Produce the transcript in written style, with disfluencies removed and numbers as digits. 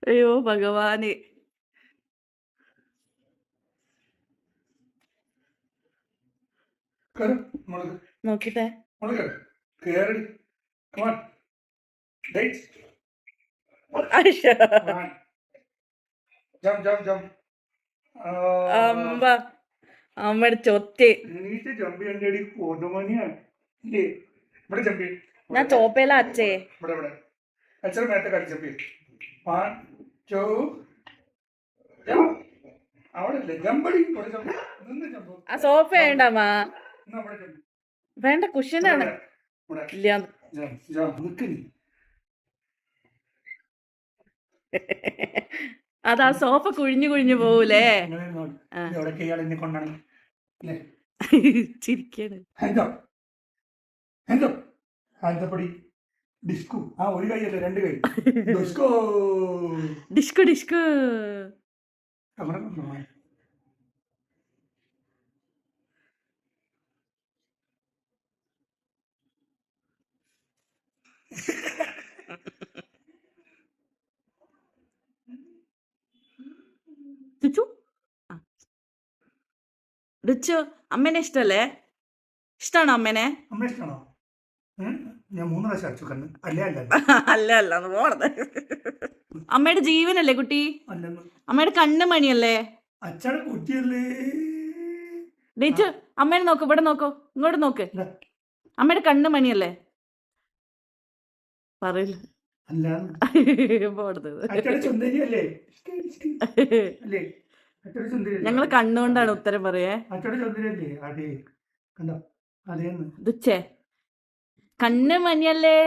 അയ്യോ ഭഗവാന്. നോക്കിട്ടെ. അമ്പ അമ്മയുടെ ചൊത്തി. ഞാൻ ചോപ്പയില അച്ഛേ. ആ സോഫ വേണ്ടമ്മ, വേണ്ട കുഷ്യനാണ്. ഇല്ല അതാ സോഫ കുഴിഞ്ഞു കുഴിഞ്ഞു പോവൂലേ. ചിരിക്കാണ്. ഡിസ്കു ആ ഒരു കൈയല്ലേ, രണ്ട് കൈ. ഡിസ്കു ഡിസ്കു. ചുച്ചു ഡിച്ചു അമ്മേനെ ഇഷ്ടല്ലേ? ഇഷ്ടാണോ അമ്മേനെ? അമ്മ ഇഷ്ടാണോ? ഞാൻ 3 പ്രാവശ്യം അടിച്ചു കണ്ണ്. അല്ല അല്ല പോണത്. അമ്മയുടെ ജീവനല്ലേ കുട്ടി? അമ്മയുടെ കണ്ണ് മണിയല്ലേ? അച്ഛടെ കുട്ടിയല്ലേ. ഡിച്ചു അമ്മേനെ നോക്ക്, ഇവിടെ നോക്കൂ, ഇങ്ങോട്ട് നോക്ക്. അമ്മയുടെ കണ്ണ് മണിയല്ലേ? പറയില്ല. ഞങ്ങള് കണ്ണുകൊണ്ടാണ് ഉത്തരം പറയേ. ദുച്ചേ കണ്ണ് മണിയല്ലേ?